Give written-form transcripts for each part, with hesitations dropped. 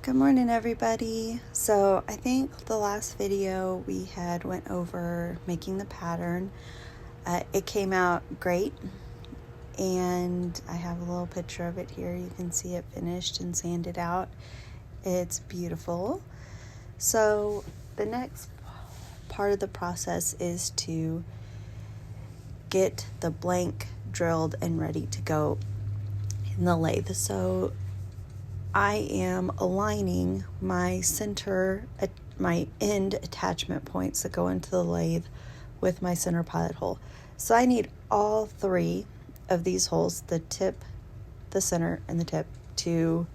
Good morning, everybody. So I think the last video we had went over making the pattern. It came out great, and I have a little picture of it here. You can see it finished and sanded out. It's beautiful. So the next part of the process is to get the blank drilled and ready to go in the lathe. So I am aligning my my end attachment points that go into the lathe with my center pilot hole. So I need all three of these holes, the tip, the center, and the tip, to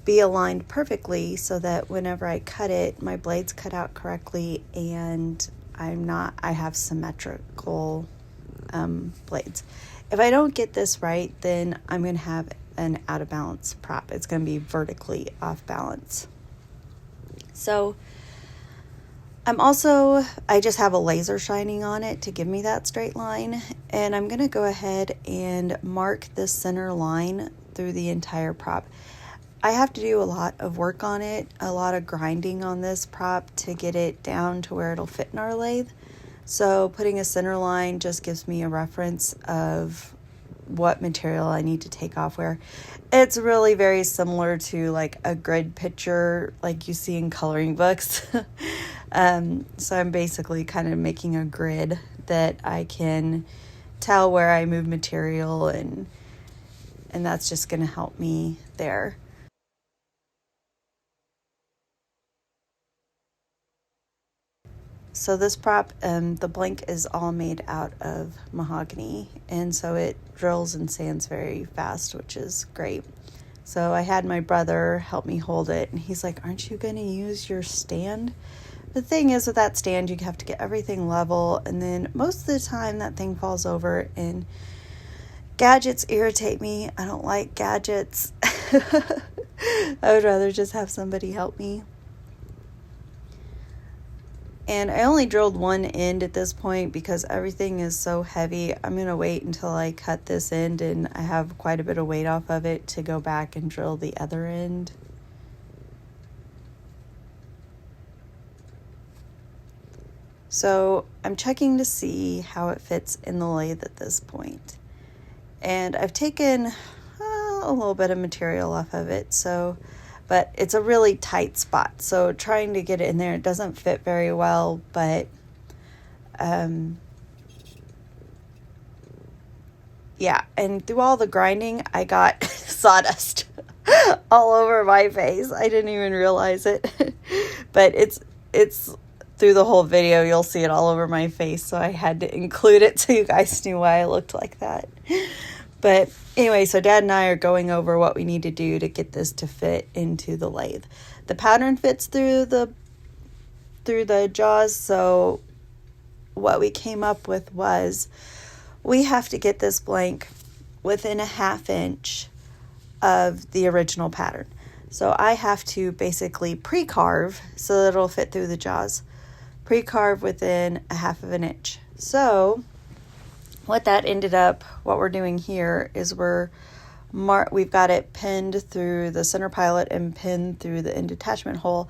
be aligned perfectly so that whenever I cut it, my blades cut out correctly and I have symmetrical blades. If I don't get this right, then I'm going to have an out of balance prop. It's going to be vertically off balance. So I just have a laser shining on it to give me that straight line, and I'm going to go ahead and mark this center line through the entire prop. I have to do a lot of work on it, a lot of grinding on this prop to get it down to where it'll fit in our lathe. So putting a center line just gives me a reference of what material I need to take off where. It's really very similar to like a grid picture like you see in coloring books. So I'm basically kind of making a grid that I can tell where I move material, and that's just going to help me there. So this prop, the blank is all made out of mahogany, and so it drills and sands very fast, which is great. So I had my brother help me hold it, and he's like, "Aren't you going to use your stand?" The thing is, with that stand, you have to get everything level, and then most of the time that thing falls over, and gadgets irritate me. I don't like gadgets. I would rather just have somebody help me. And I only drilled one end at this point because everything is so heavy. I'm going to wait until I cut this end and I have quite a bit of weight off of it to go back and drill the other end. So I'm checking to see how it fits in the lathe at this point. And I've taken a little bit of material off of it, but it's a really tight spot. So trying to get it in there, it doesn't fit very well, but yeah. And through all the grinding, I got sawdust all over my face. I didn't even realize it, but it's through the whole video, you'll see it all over my face. So I had to include it so you guys knew why I looked like that. But anyway, so Dad and I are going over what we need to do to get this to fit into the lathe. The pattern fits through the jaws, so what we came up with was we have to get this blank within a 1/2 inch of the original pattern. So I have to basically pre-carve so that it'll fit through the jaws. Pre-carve within a 1/2 inch. So what we're doing here is we've got it pinned through the center pilot and pinned through the end attachment hole,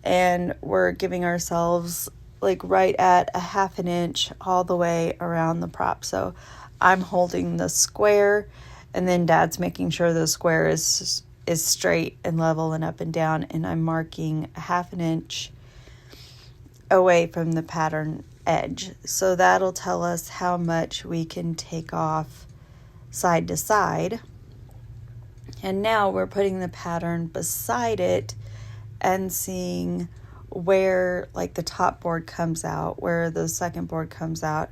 and we're giving ourselves like right at a 1/2 inch all the way around the prop. So I'm holding the square, and then Dad's making sure the square is straight and level and up and down, and I'm marking a 1/2 inch away from the pattern edge. So that'll tell us how much we can take off side to side. And now we're putting the pattern beside it and seeing where like the top board comes out, where the second board comes out,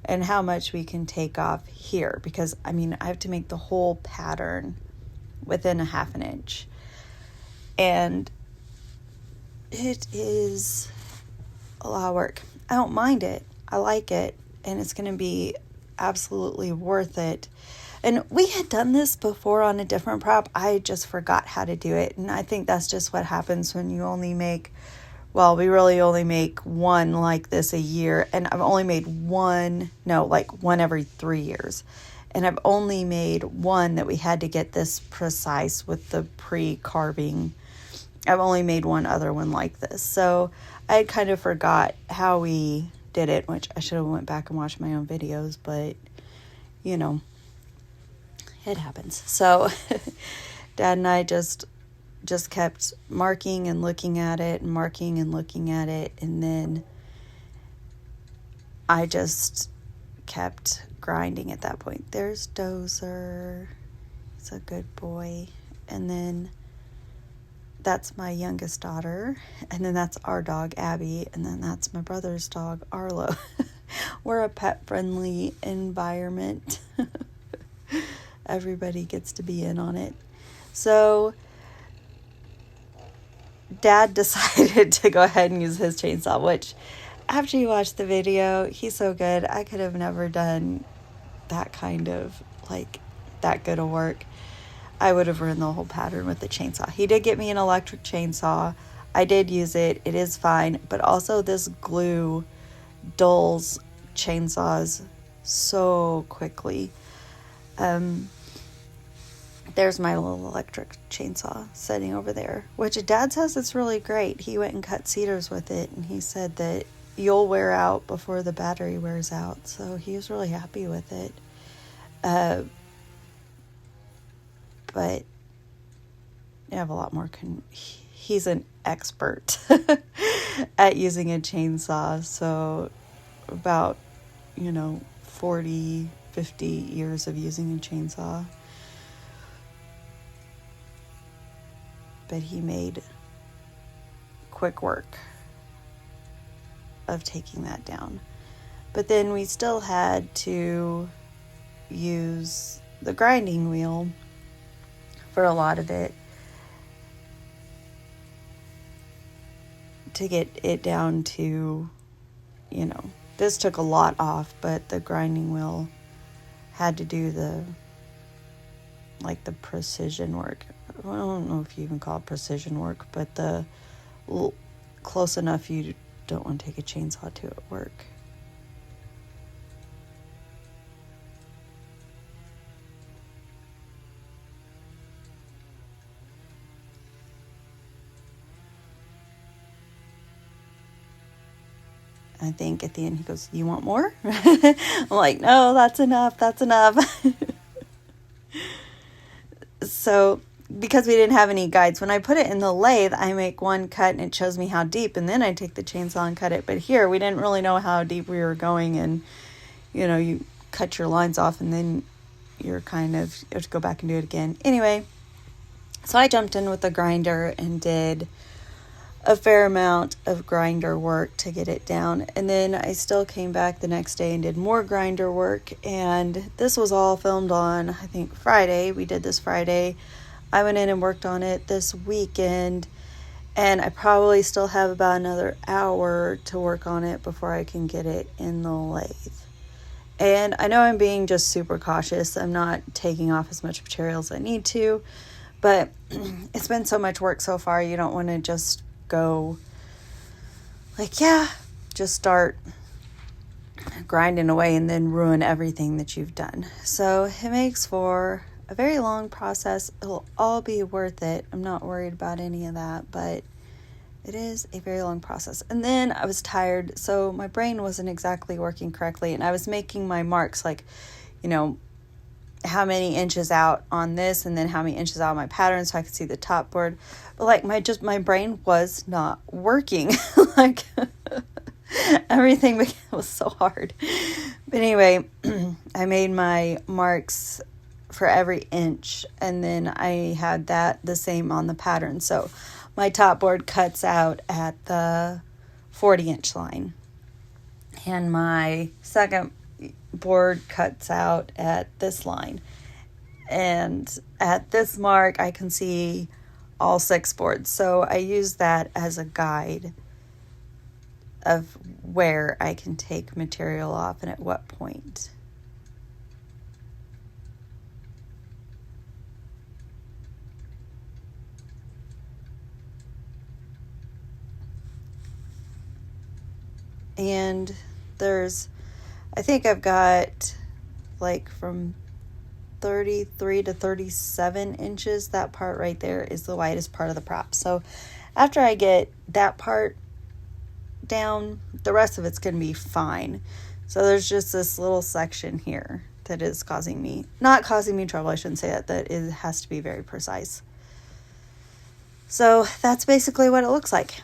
and how much we can take off here, because I have to make the whole pattern within a 1/2 inch. And it is a lot of work. I don't mind it. I like it, and it's going to be absolutely worth it. And we had done this before on a different prop. I just forgot how to do it, and I think that's just what happens when you only make, we really only make one like this a year, and I've only made one every 3 years. And I've only made one that we had to get this precise with the pre-carving I've only made one other one like this. So I had kind of forgot how we did it, which I should have went back and watched my own videos, but you know, it happens. So Dad and I just kept marking and looking at it and marking and looking at it, and then I just kept grinding at that point. There's Dozer. He's a good boy. And then that's my youngest daughter. And then that's our dog, Abby. And then that's my brother's dog, Arlo. We're a pet-friendly environment. Everybody gets to be in on it. So Dad decided to go ahead and use his chainsaw, which after you watch the video, he's so good. I could have never done that kind of, like, that good of work. I would have ruined the whole pattern with the chainsaw. He did get me an electric chainsaw. I did use it. It is fine. But also this glue dulls chainsaws so quickly. There's my little electric chainsaw sitting over there, which Dad says it's really great. He went and cut cedars with it, and he said that you'll wear out before the battery wears out. So he was really happy with it. But you have a lot more. He's an expert at using a chainsaw. So about, 40, 50 years of using a chainsaw. But he made quick work of taking that down. But then we still had to use the grinding wheel for a lot of it to get it down to, this took a lot off, but the grinding wheel had to do the precision work. I don't know if you even call it precision work, but the close enough you don't want to take a chainsaw to at work. I think at the end he goes, "You want more?" I'm like, "No, that's enough. That's enough." So because we didn't have any guides, when I put it in the lathe, I make one cut and it shows me how deep, and then I take the chainsaw and cut it. But here we didn't really know how deep we were going, and you cut your lines off and then you have to go back and do it again. Anyway, so I jumped in with the grinder and did a fair amount of grinder work to get it down, and then I still came back the next day and did more grinder work. And this was all filmed on, I think, Friday. We did this Friday. I went in and worked on it this weekend, and I probably still have about another hour to work on it before I can get it in the lathe. And I know I'm being just super cautious. I'm not taking off as much material as I need to, but it's been so much work so far. You don't want to just go just start grinding away and then ruin everything that you've done. So it makes for a very long process. It'll all be worth it. I'm not worried about any of that, but it is a very long process. And then I was tired, so my brain wasn't exactly working correctly, and I was making my marks how many inches out on this and then how many inches out on my pattern so I could see the top board. But my brain was not working. Everything was so hard. But anyway, I made my marks for every inch, and then I had that the same on the pattern. So my top board cuts out at the 40-inch line, and my second board cuts out at this line, and at this mark I can see all 6 boards. So I use that as a guide of where I can take material off and at what point. And I think I've got from 33 to 37 inches. That part right there is the widest part of the prop. So after I get that part down, the rest of it's going to be fine. So there's just this little section here that is not causing me trouble. I shouldn't say that it has to be very precise. So that's basically what it looks like.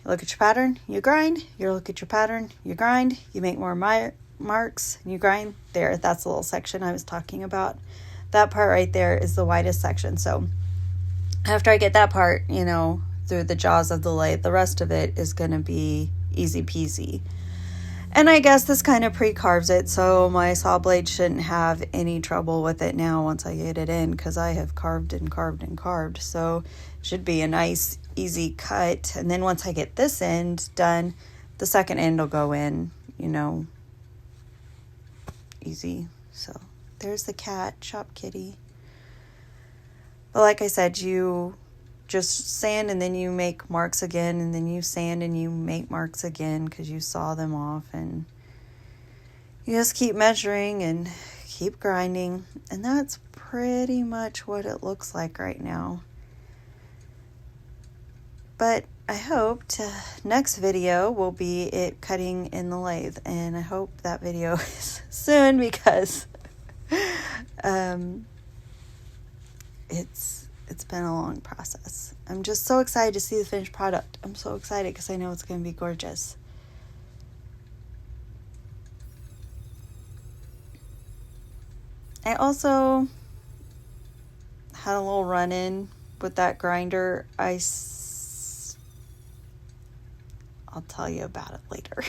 You look at your pattern, you grind, you look at your pattern, you grind, you make more marks, you grind. There, that's the little section I was talking about. That part right there is the widest section. So after I get that part, through the jaws of the lathe, the rest of it is going to be easy peasy. And I guess this kind of pre-carves it, so my saw blade shouldn't have any trouble with it now once I get it in, because I have carved and carved and carved. So it should be a nice, easy cut. And then once I get this end done, the second end will go in, easy. So there's the cat, Shop Kitty. But like I said, you just sand and then you make marks again, and then you sand and you make marks again because you saw them off, and you just keep measuring and keep grinding. And that's pretty much what it looks like right now. But I hope next video will be it cutting in the lathe, and I hope that video is soon, because it's been a long process. I'm just so excited to see the finished product. I'm so excited because I know it's going to be gorgeous. I also had a little run-in with that grinder. I'll tell you about it later.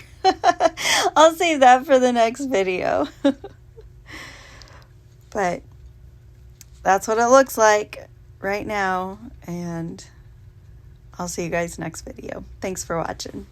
I'll save that for the next video. But that's what it looks like right now, and I'll see you guys next video. Thanks for watching.